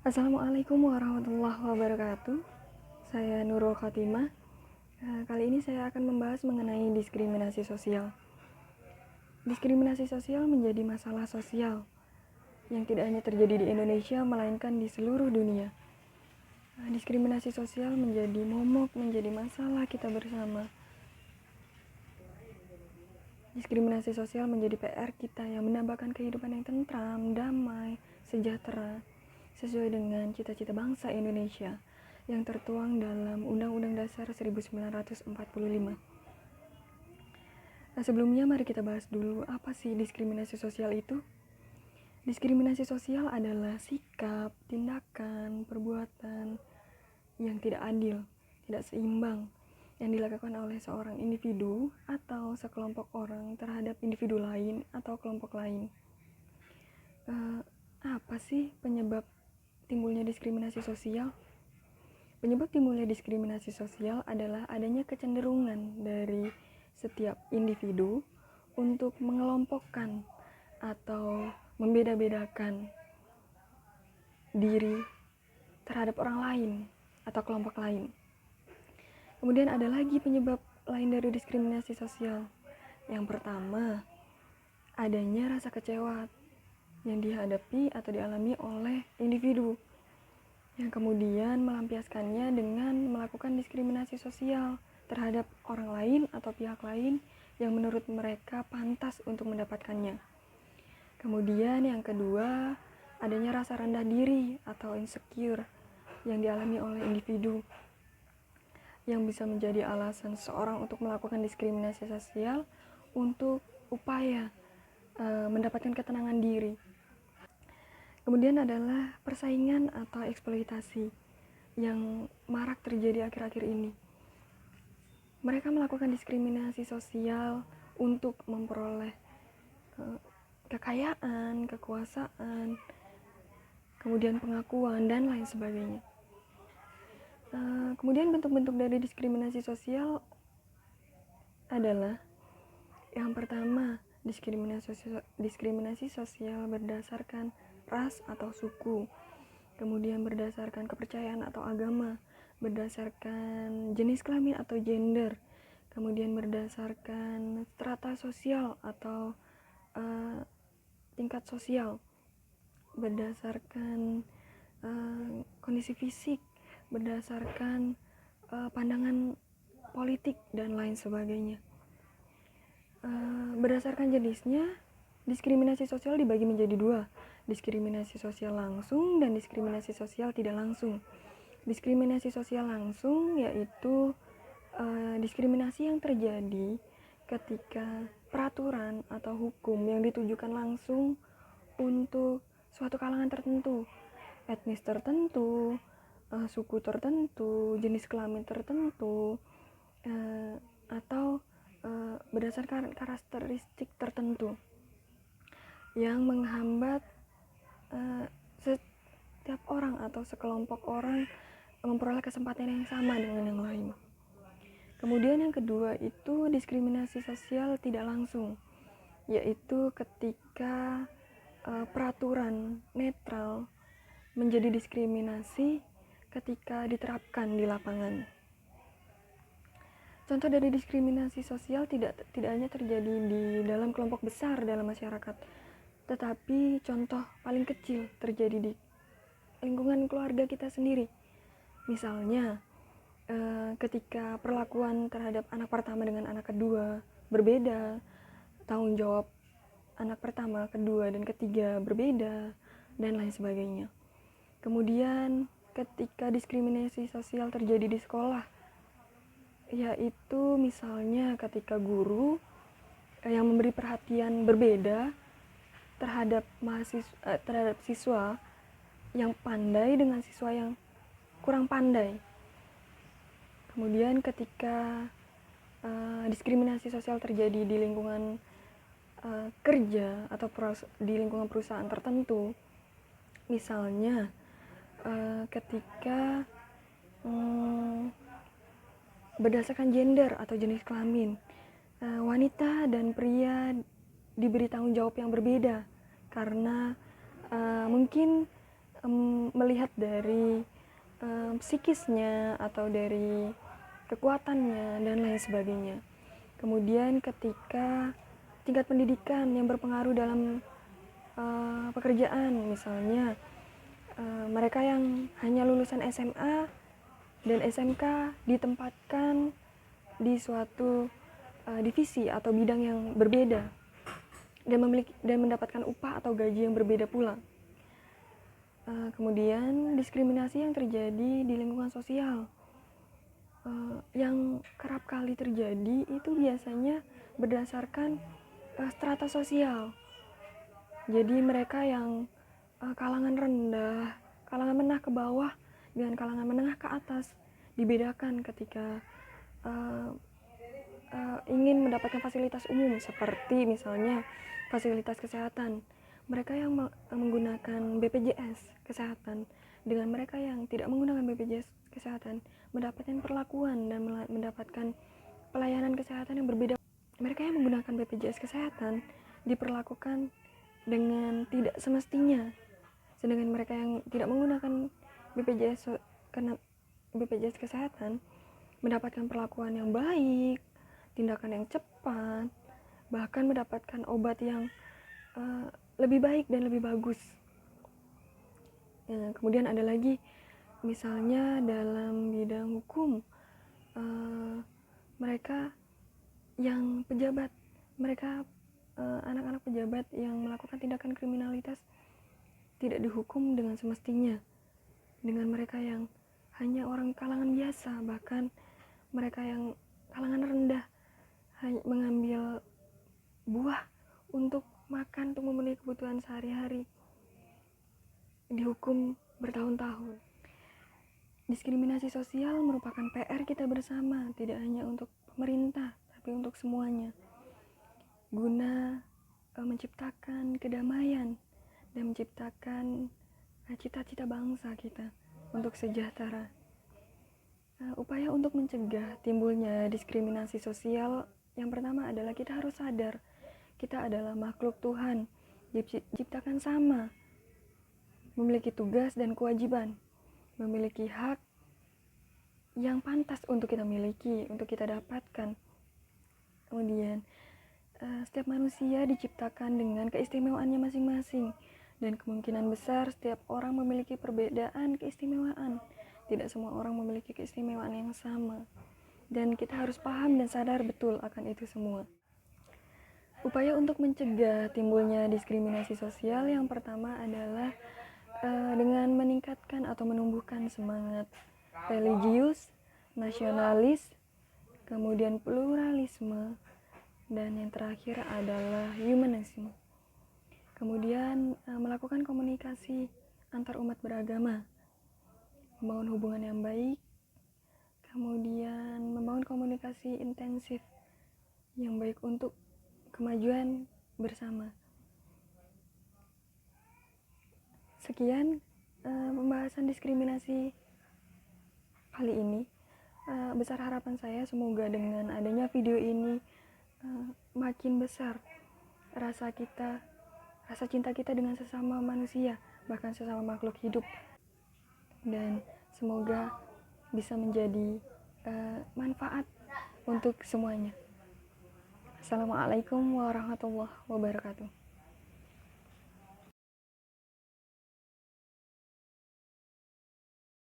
Assalamualaikum warahmatullahi wabarakatuh. Saya Nurul Khotimah. Kali ini saya akan membahas mengenai diskriminasi sosial. Diskriminasi sosial menjadi masalah sosial yang tidak hanya terjadi di Indonesia, melainkan di seluruh dunia. Diskriminasi sosial menjadi momok, menjadi masalah kita bersama. Diskriminasi sosial menjadi PR kita yang menambahkan kehidupan yang tentram, damai, sejahtera, sesuai dengan cita-cita bangsa Indonesia yang tertuang dalam Undang-Undang Dasar 1945. Sebelumnya mari kita bahas dulu apa sih diskriminasi sosial itu. Diskriminasi sosial adalah sikap, tindakan, perbuatan yang tidak adil, tidak seimbang yang dilakukan oleh seorang individu atau sekelompok orang terhadap individu lain atau kelompok lain. Apa sih penyebab timbulnya diskriminasi sosial? Penyebab timbulnya diskriminasi sosial adalah adanya kecenderungan dari setiap individu untuk mengelompokkan atau membeda-bedakan diri terhadap orang lain atau kelompok lain. Kemudian ada lagi penyebab lain dari diskriminasi sosial. Yang pertama, adanya rasa kecewa yang dihadapi atau dialami oleh individu yang kemudian melampiaskannya dengan melakukan diskriminasi sosial terhadap orang lain atau pihak lain yang menurut mereka pantas untuk mendapatkannya. Kemudian yang kedua, adanya rasa rendah diri atau insecure yang dialami oleh individu yang bisa menjadi alasan seseorang untuk melakukan diskriminasi sosial untuk upaya mendapatkan ketenangan diri. Kemudian adalah persaingan atau eksploitasi yang marak terjadi akhir-akhir ini. Mereka melakukan diskriminasi sosial untuk memperoleh kekayaan, kekuasaan, kemudian pengakuan, dan lain sebagainya. Kemudian bentuk-bentuk dari diskriminasi sosial adalah yang pertama, diskriminasi sosial berdasarkan ras atau suku, kemudian berdasarkan kepercayaan atau agama, berdasarkan jenis kelamin atau gender, kemudian berdasarkan strata sosial atau tingkat sosial, berdasarkan kondisi fisik, berdasarkan pandangan politik, dan lain sebagainya. Berdasarkan jenisnya, diskriminasi sosial dibagi menjadi dua, diskriminasi sosial langsung dan diskriminasi sosial tidak langsung. Diskriminasi sosial langsung yaitu diskriminasi yang terjadi ketika peraturan atau hukum yang ditujukan langsung untuk suatu kalangan tertentu, etnis tertentu, suku tertentu, jenis kelamin tertentu, atau berdasarkan karakteristik tertentu yang menghambat setiap orang atau sekelompok orang memperoleh kesempatan yang sama dengan yang lain. Kemudian yang kedua itu diskriminasi sosial tidak langsung, yaitu ketika peraturan netral menjadi diskriminasi ketika diterapkan di lapangan. Contoh dari diskriminasi sosial tidak hanya terjadi di dalam kelompok besar dalam masyarakat, tetapi contoh paling kecil terjadi di lingkungan keluarga kita sendiri. Misalnya, ketika perlakuan terhadap anak pertama dengan anak kedua berbeda, tanggung jawab anak pertama, kedua, dan ketiga berbeda, dan lain sebagainya. Kemudian ketika diskriminasi sosial terjadi di sekolah, yaitu misalnya ketika guru yang memberi perhatian berbeda terhadap siswa yang pandai dengan siswa yang kurang pandai. Kemudian ketika diskriminasi sosial terjadi di lingkungan kerja atau di lingkungan perusahaan tertentu, misalnya ketika berdasarkan gender atau jenis kelamin, wanita dan pria diberi tanggung jawab yang berbeda karena mungkin melihat dari psikisnya atau dari kekuatannya dan lain sebagainya. Kemudian ketika tingkat pendidikan yang berpengaruh dalam pekerjaan, misalnya mereka yang hanya lulusan SMA dan SMK ditempatkan di suatu divisi atau bidang yang berbeda dan mendapatkan upah atau gaji yang berbeda pula. Kemudian diskriminasi yang terjadi di lingkungan sosial yang kerap kali terjadi itu biasanya berdasarkan strata sosial. Jadi mereka yang kalangan rendah, kalangan menengah ke bawah dengan kalangan menengah ke atas dibedakan ketika ingin mendapatkan fasilitas umum seperti misalnya fasilitas kesehatan. Mereka yang menggunakan BPJS kesehatan dengan mereka yang tidak menggunakan BPJS kesehatan mendapatkan perlakuan dan mendapatkan pelayanan kesehatan yang berbeda. Mereka yang menggunakan BPJS kesehatan diperlakukan dengan tidak semestinya, sedangkan mereka yang tidak menggunakan BPJS kesehatan mendapatkan perlakuan yang baik, tindakan yang cepat, bahkan mendapatkan obat yang lebih baik dan lebih bagus. Kemudian ada lagi misalnya dalam bidang hukum, mereka yang pejabat, mereka anak-anak pejabat yang melakukan tindakan kriminalitas tidak dihukum dengan semestinya dengan mereka yang hanya orang kalangan biasa, bahkan mereka yang kalangan rendah hanya mengambil buah untuk makan, untuk memenuhi kebutuhan sehari-hari, dihukum bertahun-tahun. Diskriminasi sosial merupakan PR kita bersama, tidak hanya untuk pemerintah, tapi untuk semuanya, guna menciptakan kedamaian dan menciptakan cita-cita bangsa kita untuk sejahtera. Upaya untuk mencegah timbulnya diskriminasi sosial yang pertama adalah kita harus sadar kita adalah makhluk Tuhan, diciptakan sama, memiliki tugas dan kewajiban, memiliki hak yang pantas untuk kita miliki, untuk kita dapatkan. Kemudian setiap manusia diciptakan dengan keistimewaannya masing-masing, dan kemungkinan besar setiap orang memiliki perbedaan keistimewaan. Tidak semua orang memiliki keistimewaan yang sama, dan kita harus paham dan sadar betul akan itu semua. Upaya untuk mencegah timbulnya diskriminasi sosial yang pertama adalah dengan meningkatkan atau menumbuhkan semangat religius, nasionalis, kemudian pluralisme, dan yang terakhir adalah humanisme. Kemudian melakukan komunikasi antar umat beragama, membangun hubungan yang baik, kemudian membangun komunikasi intensif yang baik untuk kemajuan bersama. Sekian pembahasan diskriminasi kali ini. Besar harapan saya semoga dengan adanya video ini makin besar rasa cinta kita dengan sesama manusia, bahkan sesama makhluk hidup, dan semoga bisa menjadi manfaat untuk semuanya. Assalamualaikum warahmatullahi wabarakatuh.